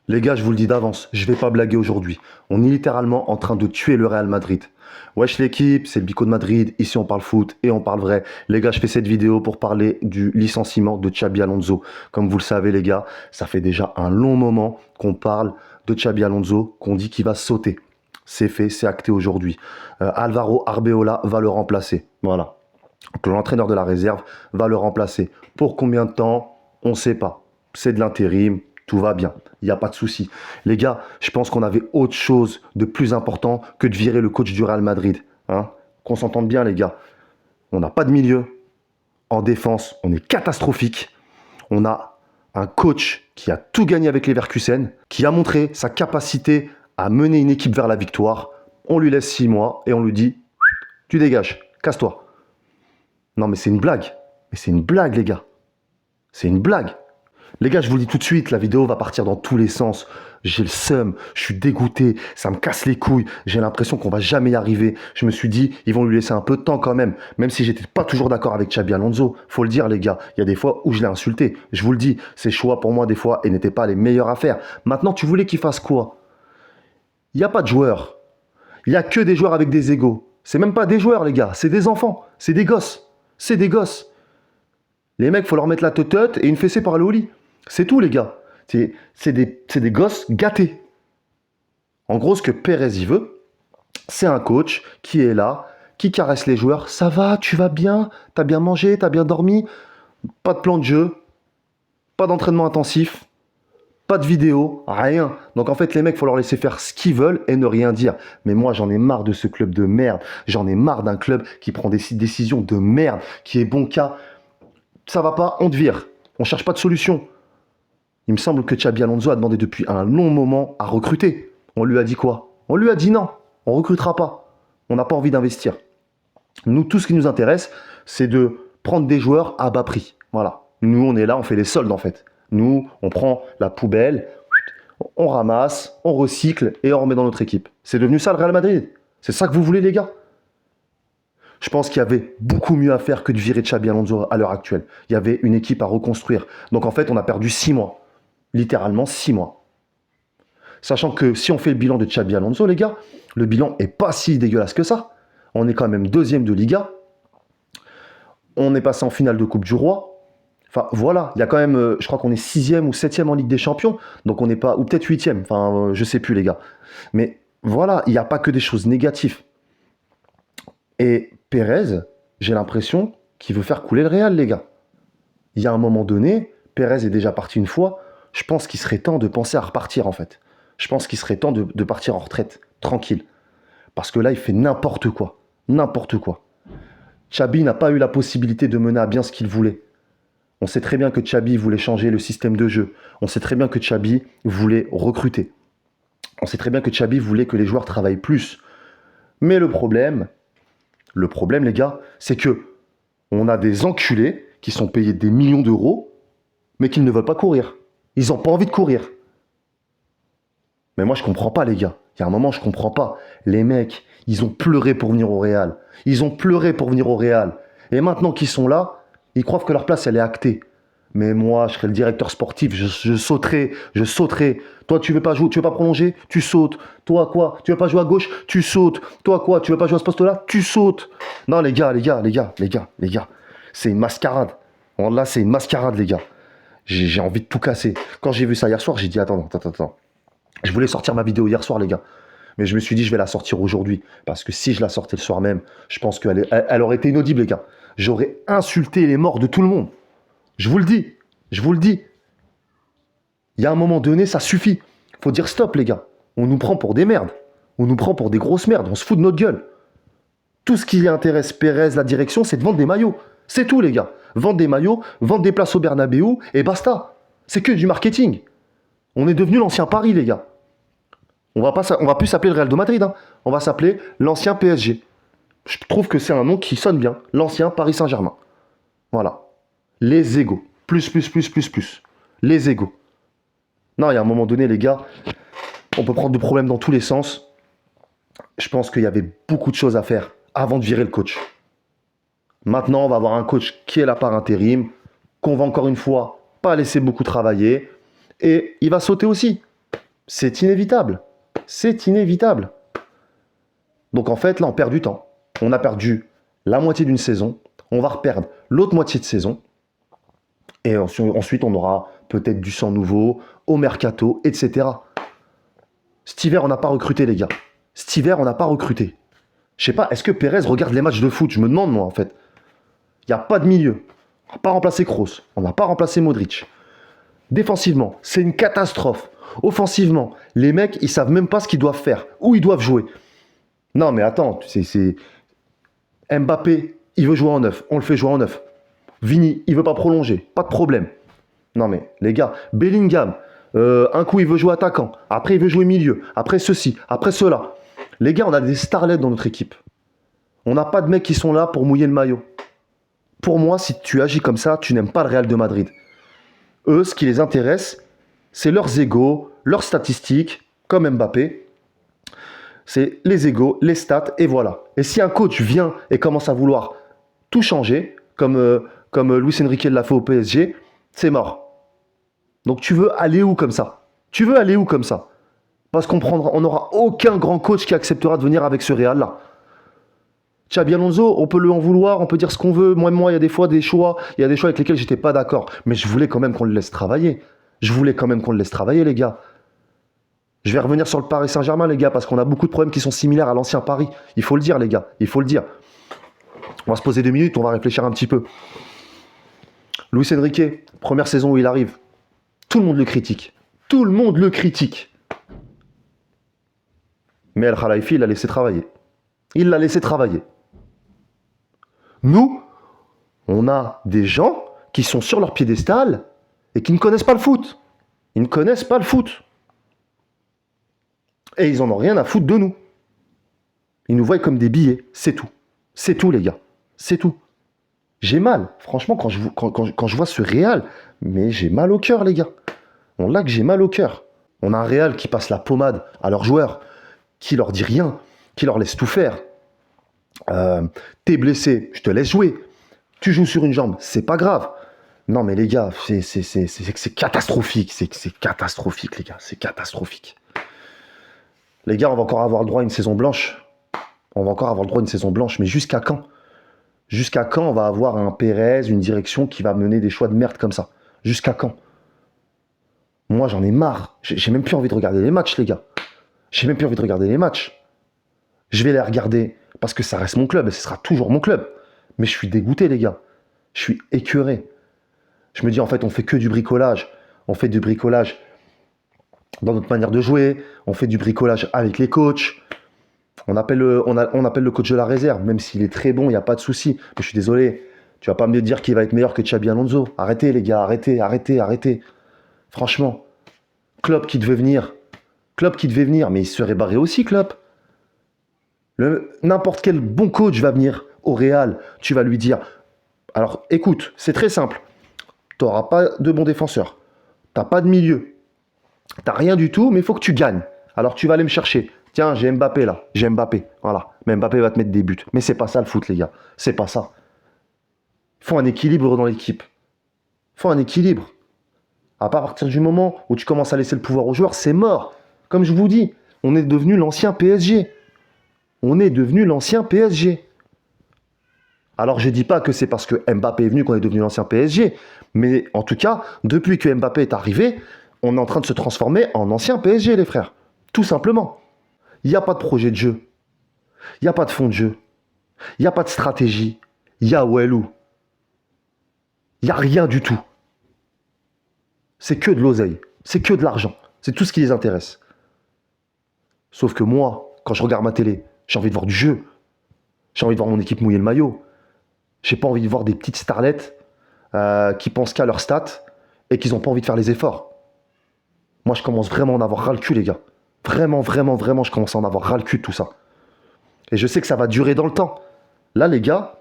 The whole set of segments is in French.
Les gars, je vous le dis d'avance, je vais pas blaguer aujourd'hui. On est littéralement en train de tuer le Real Madrid. Wesh l'équipe, c'est le Bico de Madrid, ici on parle foot et on parle vrai. Les gars, je fais cette vidéo pour parler du licenciement de Xabi Alonso. Comme vous le savez les gars, ça fait déjà un long moment qu'on parle de Xabi Alonso, qu'on dit qu'il va sauter. C'est fait, c'est acté aujourd'hui. Alvaro Arbeola va le remplacer. Voilà. Donc l'entraîneur de la réserve va le remplacer. Pour combien de temps? On ne sait pas. C'est de l'intérim, tout va bien. Il n'y a pas de souci. Les gars, je pense qu'on avait autre chose de plus important que de virer le coach du Real Madrid. Hein, qu'on s'entende bien, les gars. On n'a pas de milieu. En défense, on est catastrophique. On a un coach qui a tout gagné avec les Leverkusen, qui a montré sa capacité à mener une équipe vers la victoire. On lui laisse 6 mois et on lui dit « Tu dégages, casse-toi ». Non mais c'est une blague. Mais c'est une blague, les gars. C'est une blague. Les gars, je vous le dis tout de suite, la vidéo va partir dans tous les sens. J'ai le seum, je suis dégoûté, ça me casse les couilles. J'ai l'impression qu'on va jamais y arriver. Je me suis dit, ils vont lui laisser un peu de temps quand même si j'étais pas toujours d'accord avec Xabi Alonso. Faut le dire, les gars. Il y a des fois où je l'ai insulté. Je vous le dis, ses choix pour moi, des fois, et n'étaient pas les meilleurs à faire. Maintenant, tu voulais qu'il fasse quoi? Il n'y a pas de joueurs. Il n'y a que des joueurs avec des égos. C'est même pas des joueurs, les gars. C'est des enfants. C'est des gosses. C'est des gosses. Les mecs, faut leur mettre la teuteute et une fessée par le au lit. C'est tout, les gars. C'est des gosses gâtés. En gros, ce que Pérez y veut, c'est un coach qui est là, qui caresse les joueurs. Ça va, tu vas bien, t'as bien mangé, t'as bien dormi. Pas de plan de jeu, pas d'entraînement intensif, pas de vidéo, rien. Donc en fait, les mecs, faut leur laisser faire ce qu'ils veulent et ne rien dire. Mais moi, j'en ai marre de ce club de merde. J'en ai marre d'un club qui prend des décisions de merde, qui est bon cas. Ça va pas, on te vire. On cherche pas de solution. Il me semble que Xabi Alonso a demandé depuis un long moment à recruter. On lui a dit quoi? On lui a dit non, on ne recrutera pas. On n'a pas envie d'investir. Nous, tout ce qui nous intéresse, c'est de prendre des joueurs à bas prix. Voilà. Nous, on est là, on fait les soldes en fait. Nous, on prend la poubelle, on ramasse, on recycle et on remet dans notre équipe. C'est devenu ça le Real Madrid. C'est ça que vous voulez, les gars? Je pense qu'il y avait beaucoup mieux à faire que de virer Xabi Alonso à l'heure actuelle. Il y avait une équipe à reconstruire. Donc en fait, on a perdu 6 mois. Littéralement 6 mois. Sachant que si on fait le bilan de Xabi Alonso, les gars, le bilan est pas si dégueulasse que ça. On est quand même deuxième de Liga. On est passé en finale de Coupe du Roi. Enfin, voilà, il y a quand même, je crois qu'on est 6e ou 7e en Ligue des Champions. Donc on n'est pas, ou peut-être 8e, enfin, je sais plus, les gars. Mais voilà, il n'y a pas que des choses négatives. Et Pérez, j'ai l'impression qu'il veut faire couler le Real, les gars. Il y a un moment donné, Pérez est déjà parti une fois. Je pense qu'il serait temps de penser à repartir, en fait. Je pense qu'il serait temps de partir en retraite, tranquille. Parce que là, il fait n'importe quoi. N'importe quoi. Xabi n'a pas eu la possibilité de mener à bien ce qu'il voulait. On sait très bien que Xabi voulait changer le système de jeu. On sait très bien que Xabi voulait recruter. On sait très bien que Xabi voulait que les joueurs travaillent plus. Mais le problème, les gars, c'est que on a des enculés qui sont payés des millions d'euros, mais qui ne veulent pas courir. Ils n'ont pas envie de courir. Mais moi, je comprends pas, les gars. Il y a un moment, je comprends pas. Les mecs, ils ont pleuré pour venir au Real. Ils ont pleuré pour venir au Real. Et maintenant qu'ils sont là, ils croient que leur place, elle est actée. Mais moi, je serai le directeur sportif, je sauterai, je sauterai. Toi, tu veux pas jouer, tu veux pas prolonger, tu sautes. Toi, quoi, tu veux pas jouer à gauche, tu sautes. Toi, quoi, tu veux pas jouer à ce poste-là, tu sautes. Non, les gars, c'est une mascarade. Là, c'est une mascarade, les gars. J'ai envie de tout casser. Quand j'ai vu ça hier soir, j'ai dit, attends. Je voulais sortir ma vidéo hier soir, les gars. Mais je me suis dit, je vais la sortir aujourd'hui. Parce que si je la sortais le soir même, je pense qu'elle aurait été inaudible, les gars. J'aurais insulté les morts de tout le monde. Je vous le dis. Je vous le dis. Il y a un moment donné, ça suffit. Faut dire stop, les gars. On nous prend pour des merdes. On nous prend pour des grosses merdes. On se fout de notre gueule. Tout ce qui intéresse Pérez, la direction, c'est de vendre des maillots. C'est tout, les gars. Vendre des maillots, vendre des places au Bernabéu, et basta. C'est que du marketing. On est devenu l'ancien Paris, les gars. On va plus s'appeler le Real de Madrid. Hein. On va s'appeler l'ancien PSG. Je trouve que c'est un nom qui sonne bien. L'ancien Paris Saint-Germain. Voilà. Les égos. Plus. Les égos. Non, il y a un moment donné, les gars, on peut prendre des problèmes dans tous les sens. Je pense qu'il y avait beaucoup de choses à faire avant de virer le coach. Maintenant, on va avoir un coach qui est là par intérim, qu'on va encore une fois pas laisser beaucoup travailler. Et il va sauter aussi. C'est inévitable. C'est inévitable. Donc en fait, là, on perd du temps. On a perdu la moitié d'une saison. On va reperdre l'autre moitié de saison. Et ensuite, on aura peut-être du sang nouveau au mercato, etc. Cet hiver, on n'a pas recruté, les gars. Cet hiver, on n'a pas recruté. Je sais pas, est-ce que Pérez regarde les matchs de foot? Je me demande, moi, en fait. Il n'y a pas de milieu. On n'a pas remplacé Kroos. On n'a pas remplacé Modric. Défensivement, c'est une catastrophe. Offensivement, les mecs, ils savent même pas ce qu'ils doivent faire, où ils doivent jouer. Non, mais attends, c'est Mbappé, il veut jouer en neuf, on le fait jouer en neuf. Vini, il veut pas prolonger, pas de problème. Non mais les gars, Bellingham, un coup il veut jouer attaquant, après il veut jouer milieu, après ceci, après cela. Les gars, on a des starlets dans notre équipe. On n'a pas de mecs qui sont là pour mouiller le maillot. Pour moi, si tu agis comme ça, tu n'aimes pas le Real de Madrid. Eux, ce qui les intéresse, c'est leurs égos, leurs statistiques, comme Mbappé. C'est les égos, les stats, et voilà. Et si un coach vient et commence à vouloir tout changer, comme Luis Enrique l'a fait au PSG, c'est mort. Donc tu veux aller où comme ça? Tu veux aller où comme ça? Parce on n'aura aucun grand coach qui acceptera de venir avec ce Real-là. Xabi Alonso, on peut lui en vouloir, on peut dire ce qu'on veut. Moi, il y a des fois des choix, il y a des choix avec lesquels j'étais pas d'accord. Mais je voulais quand même qu'on le laisse travailler. Je voulais quand même qu'on le laisse travailler, les gars. Je vais revenir sur le Paris Saint-Germain, les gars, parce qu'on a beaucoup de problèmes qui sont similaires à l'ancien Paris. Il faut le dire, les gars, il faut le dire. On va se poser 2 minutes, on va réfléchir un petit peu. Luis Enrique, première saison où il arrive, tout le monde le critique. Tout le monde le critique. Mais El Khalifi, il l'a laissé travailler. Il l'a laissé travailler. Nous, on a des gens qui sont sur leur piédestal et qui ne connaissent pas le foot. Ils ne connaissent pas le foot. Et ils en ont rien à foutre de nous. Ils nous voient comme des billets, c'est tout. C'est tout, les gars. C'est tout. J'ai mal. Franchement, quand je vois ce Real, mais j'ai mal au cœur, les gars. On l'a que j'ai mal au cœur. On a un Real qui passe la pommade à leurs joueurs, qui leur dit rien, qui leur laisse tout faire. T'es blessé, je te laisse jouer. Tu joues sur une jambe, c'est pas grave. Non, mais les gars, c'est catastrophique. C'est catastrophique, les gars. C'est catastrophique. Les gars, on va encore avoir le droit à une saison blanche. On va encore avoir le droit à une saison blanche, mais jusqu'à quand? Jusqu'à quand on va avoir un Pérez, une direction qui va mener des choix de merde comme ça? Jusqu'à quand? Moi, j'en ai marre. J'ai même plus envie de regarder les matchs, les gars. J'ai même plus envie de regarder les matchs. Je vais les regarder parce que ça reste mon club et ce sera toujours mon club. Mais je suis dégoûté, les gars. Je suis écœuré. Je me dis, en fait, on fait que du bricolage. On fait du bricolage dans notre manière de jouer. On fait du bricolage avec les coachs. On appelle le coach de la réserve, même s'il est très bon, il n'y a pas de souci. Mais je suis désolé, tu vas pas me dire qu'il va être meilleur que Xabi Alonso. Arrêtez, les gars, arrêtez. Franchement, Klopp qui devait venir. Mais il serait barré aussi, Klopp. N'importe quel bon coach va venir au Real. Tu vas lui dire, alors écoute, c'est très simple. Tu n'auras pas de bons défenseurs. Tu n'as pas de milieu. Tu n'as rien du tout, mais il faut que tu gagnes. Alors tu vas aller me chercher. Tiens, j'ai Mbappé là. J'ai Mbappé. Voilà. Mais Mbappé va te mettre des buts. Mais c'est pas ça le foot, les gars. C'est pas ça. Il faut un équilibre dans l'équipe. Il faut un équilibre. À partir du moment où tu commences à laisser le pouvoir aux joueurs, c'est mort. Comme je vous dis, on est devenu l'ancien PSG. On est devenu l'ancien PSG. Alors je dis pas que c'est parce que Mbappé est venu qu'on est devenu l'ancien PSG. Mais en tout cas, depuis que Mbappé est arrivé, on est en train de se transformer en ancien PSG, les frères. Tout simplement. Il n'y a pas de projet de jeu. Il n'y a pas de fond de jeu. Il n'y a pas de stratégie. Il y a Walou. Il n'y a rien du tout. C'est que de l'oseille. C'est que de l'argent. C'est tout ce qui les intéresse. Sauf que moi, quand je regarde ma télé, j'ai envie de voir du jeu. J'ai envie de voir mon équipe mouiller le maillot. J'ai pas envie de voir des petites starlettes qui pensent qu'à leur stats et qui n'ont pas envie de faire les efforts. Moi, je commence vraiment à en avoir ras le cul, les gars. Vraiment, je commence à en avoir ras le cul de tout ça. Et je sais que ça va durer dans le temps. Là, les gars,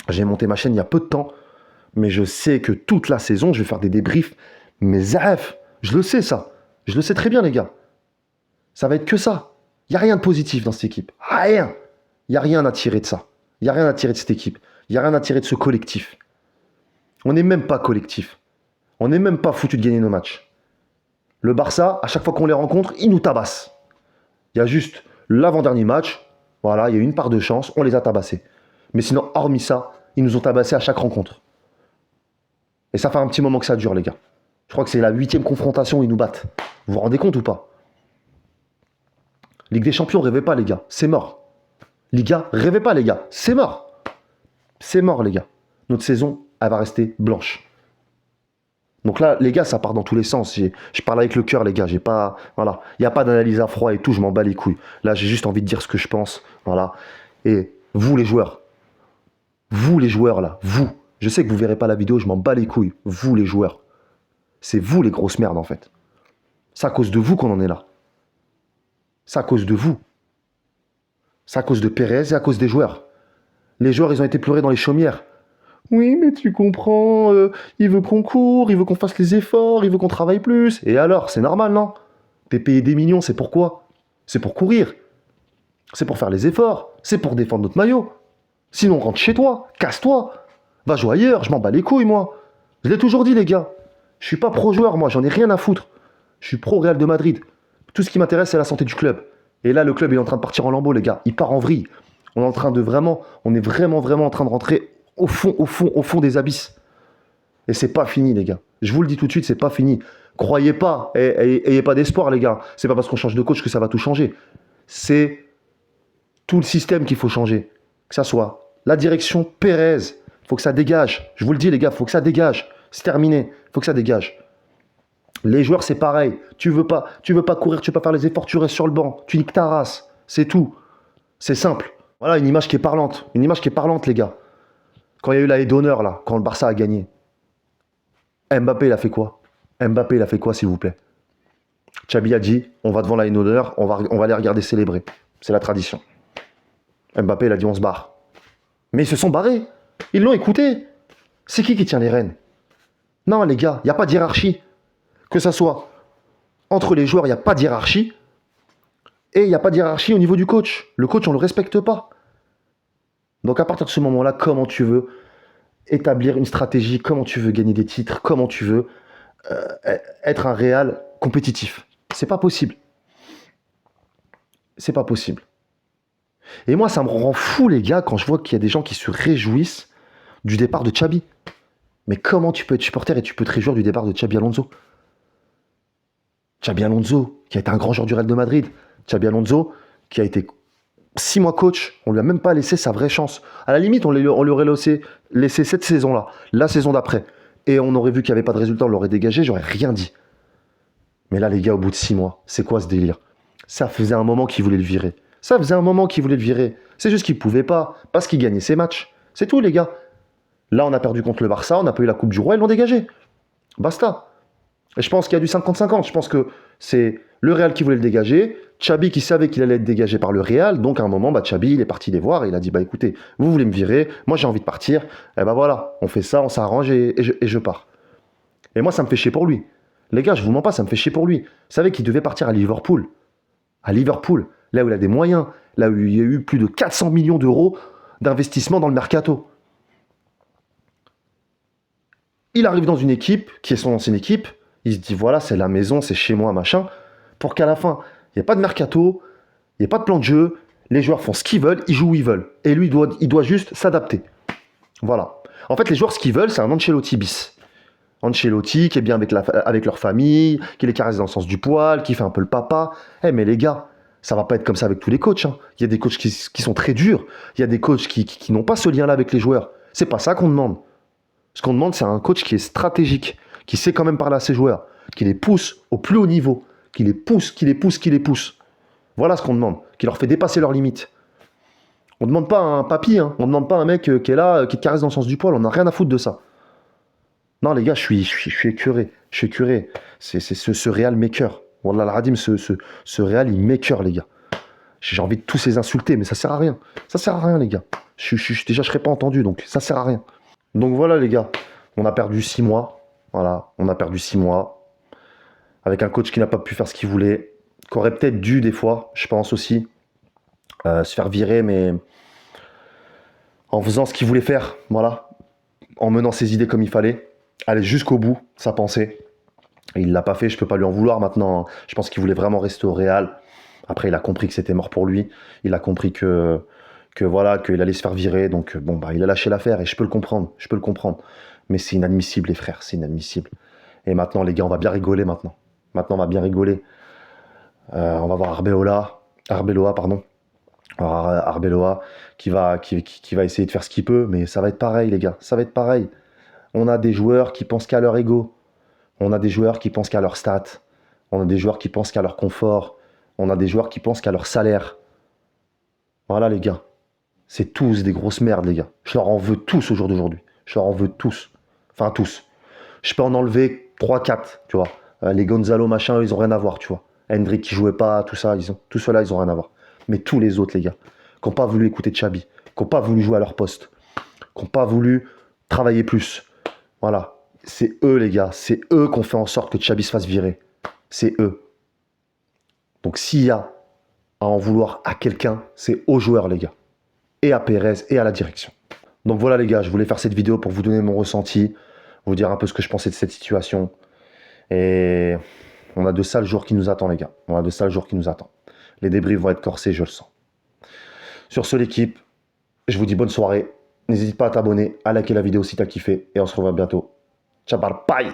j'ai monté ma chaîne il y a peu de temps, mais je sais que toute la saison, je vais faire des débriefs. Mais zaf, je le sais ça. Je le sais très bien, les gars. Ça va être que ça. Il n'y a rien de positif dans cette équipe. Rien. Il n'y a rien à tirer de ça. Il n'y a rien à tirer de cette équipe. Il n'y a rien à tirer de ce collectif. On n'est même pas collectif. On n'est même pas foutu de gagner nos matchs. Le Barça, à chaque fois qu'on les rencontre, ils nous tabassent. Il y a juste l'avant-dernier match, voilà, il y a eu une part de chance, on les a tabassés. Mais sinon, hormis ça, ils nous ont tabassés à chaque rencontre. Et ça fait un petit moment que ça dure, les gars. Je crois que c'est la 8e confrontation où ils nous battent. Vous vous rendez compte ou pas? Ligue des Champions, rêvez pas, les gars. C'est mort. Liga, rêvez pas, les gars. C'est mort. C'est mort, les gars. Notre saison, elle va rester blanche. Donc là, les gars, ça part dans tous les sens. Je parle avec le cœur, les gars. J'ai pas, voilà, il n'y a pas d'analyse à froid et tout. Je m'en bats les couilles. Là, j'ai juste envie de dire ce que je pense. Voilà. Et vous, les joueurs là, vous. Je sais que vous verrez pas la vidéo. Je m'en bats les couilles. Vous, les joueurs. C'est vous les grosses merdes, en fait. C'est à cause de vous qu'on en est là. C'est à cause de vous. C'est à cause de Pérez et à cause des joueurs. Les joueurs, ils ont été pleurés dans les chaumières. Oui, mais tu comprends, il veut qu'on court, il veut qu'on fasse les efforts, il veut qu'on travaille plus. Et alors, c'est normal, non? T'es payé des millions, c'est pourquoi? C'est pour courir. C'est pour faire les efforts. C'est pour défendre notre maillot. Sinon, rentre chez toi, casse-toi. Va jouer ailleurs, je m'en bats les couilles, moi. Je l'ai toujours dit, les gars. Je suis pas pro-joueur, moi, j'en ai rien à foutre. Je suis pro-Real de Madrid. Tout ce qui m'intéresse, c'est la santé du club. Et là, le club est en train de partir en lambeaux, les gars. Il part en vrille. On est vraiment en train de rentrer au fond des abysses. Et c'est pas fini, les gars. Je vous le dis tout de suite, c'est pas fini. Croyez pas, ayez pas d'espoir, les gars. C'est pas parce qu'on change de coach que ça va tout changer. C'est tout le système qu'il faut changer. Que ça soit la direction Pérez, faut que ça dégage. Je vous le dis, les gars, faut que ça dégage. C'est terminé, faut que ça dégage. Les joueurs, c'est pareil. Tu veux pas courir, tu veux pas faire les efforts, tu restes sur le banc. Tu niques ta race. C'est tout. C'est simple. Voilà une image qui est parlante. Une image qui est parlante, les gars. Quand il y a eu la haie d'honneur, là, quand le Barça a gagné, Mbappé, il a fait quoi? Mbappé, il a fait quoi, s'il vous plaît? Xabi a dit, on va devant la haie d'honneur, on va les regarder célébrer. C'est la tradition. Mbappé, il a dit, on se barre. Mais ils se sont barrés. Ils l'ont écouté. C'est qui tient les rênes? Non, les gars, il n'y a pas de hiérarchie. Que ça soit entre les joueurs, il n'y a pas de hiérarchie. Et il n'y a pas de hiérarchie au niveau du coach. Le coach, on ne le respecte pas. Donc à partir de ce moment-là, comment tu veux établir une stratégie, comment tu veux gagner des titres, comment tu veux être un Real compétitif? C'est pas possible. C'est pas possible. Et moi, ça me rend fou, les gars, quand je vois qu'il y a des gens qui se réjouissent du départ de Xabi. Mais comment tu peux être supporter et tu peux te réjouir du départ de Xabi Alonso? Xabi Alonso, qui a été un grand joueur du Real de Madrid. Xabi Alonso, qui a été 6 mois coach, on lui a même pas laissé sa vraie chance. À la limite, on lui aurait laissé cette saison-là, la saison d'après. Et on aurait vu qu'il n'y avait pas de résultat, on l'aurait dégagé, j'aurais rien dit. Mais là, les gars, au bout de 6 mois, c'est quoi ce délire? Ça faisait un moment qu'il voulait le virer. Ça faisait un moment qu'il voulait le virer. C'est juste qu'il ne pouvait pas, parce qu'il gagnait ses matchs. C'est tout, les gars. Là, on a perdu contre le Barça, on n'a pas eu la Coupe du Roi, ils l'ont dégagé. Basta. Et je pense qu'il y a du 50-50. Je pense que c'est le Real qui voulait le dégager, Xabi qui savait qu'il allait être dégagé par le Real, donc à un moment, Xabi, il est parti les voir et il a dit, écoutez, vous voulez me virer, moi j'ai envie de partir, et voilà, on fait ça, on s'arrange et je pars. Et moi, ça me fait chier pour lui. Les gars, je vous mens pas, ça me fait chier pour lui. Vous savez qu'il devait partir à Liverpool. À Liverpool, là où il a des moyens, là où il y a eu plus de 400 millions d'euros d'investissement dans le mercato. Il arrive dans une équipe qui est son ancienne équipe, il se dit voilà, c'est la maison, c'est chez moi, machin, pour qu'à la fin, il n'y ait pas de mercato, il n'y ait pas de plan de jeu, les joueurs font ce qu'ils veulent, ils jouent où ils veulent. Et lui, il doit juste s'adapter. Voilà. En fait, les joueurs, ce qu'ils veulent, c'est un Ancelotti bis. Ancelotti qui est bien avec leur famille, qui les caresse dans le sens du poil, qui fait un peu le papa. Mais les gars, ça va pas être comme ça avec tous les coachs. Hein. Il y a des coachs qui sont très durs. Il y a des coachs qui n'ont pas ce lien-là avec les joueurs. C'est pas ça qu'on demande. Ce qu'on demande, c'est un coach qui est stratégique, qui sait quand même parler à ses joueurs, qui les pousse au plus haut niveau, qui les pousse. Voilà ce qu'on demande, qui leur fait dépasser leurs limites. On ne demande pas un papy, hein. On ne demande pas un mec qui est là, qui te caresse dans le sens du poil, on n'a rien à foutre de ça. Non les gars, je suis écœuré, C'est ce Real m'écœure. Wallah al-Radim, ce Real, il m'écœure, les gars. J'ai envie de tous les insulter, mais ça sert à rien. Ça sert à rien, les gars. Déjà, je serais pas entendu, donc ça sert à rien. Donc voilà, les gars, on a perdu 6 mois. Voilà, on a perdu 6 mois. Avec un coach qui n'a pas pu faire ce qu'il voulait, qui aurait peut-être dû, des fois, je pense aussi, se faire virer, mais en faisant ce qu'il voulait faire, voilà, en menant ses idées comme il fallait, aller jusqu'au bout, sa pensée. Et il l'a pas fait, je peux pas lui en vouloir maintenant, hein. Je pense qu'il voulait vraiment rester au Real. Après, il a compris que c'était mort pour lui. Il a compris que voilà, qu'il allait se faire virer. Donc, bon, bah, il a lâché l'affaire et je peux le comprendre. Je peux le comprendre. Mais c'est inadmissible, les frères, c'est inadmissible. Et maintenant, les gars, on va bien rigoler maintenant. Maintenant, on va bien rigoler. On va voir Arbeloa, pardon. Alors, Arbeloa qui va essayer de faire ce qu'il peut, mais ça va être pareil, les gars. Ça va être pareil. On a des joueurs qui pensent qu'à leur ego. On a des joueurs qui pensent qu'à leur stats. On a des joueurs qui pensent qu'à leur confort. On a des joueurs qui pensent qu'à leur salaire. Voilà, les gars. C'est tous des grosses merdes, les gars. Je leur en veux tous au jour d'aujourd'hui. Je leur en veux tous. Enfin, tous. Je peux en enlever trois, quatre, tu vois. Les Gonzalo, machin, eux, ils ont rien à voir, tu vois. Hendrik qui jouait pas, tout ça, tout cela, ils ont rien à voir. Mais tous les autres, les gars, qui n'ont pas voulu écouter Xabi, qui n'ont pas voulu jouer à leur poste, qui n'ont pas voulu travailler plus. Voilà. C'est eux, les gars. C'est eux qui ont fait en sorte que Xabi se fasse virer. C'est eux. Donc, s'il y a à en vouloir à quelqu'un, c'est aux joueurs, les gars. Et à Pérez et à la direction. Donc voilà les gars, je voulais faire cette vidéo pour vous donner mon ressenti, vous dire un peu ce que je pensais de cette situation. Et on a de sales jours qui nous attendent les gars. On a de sales jours qui nous attendent. Les débris vont être corsés, je le sens. Sur ce l'équipe, je vous dis bonne soirée. N'hésite pas à t'abonner, à liker la vidéo si t'as kiffé. Et on se revoit bientôt. Ciao, bye.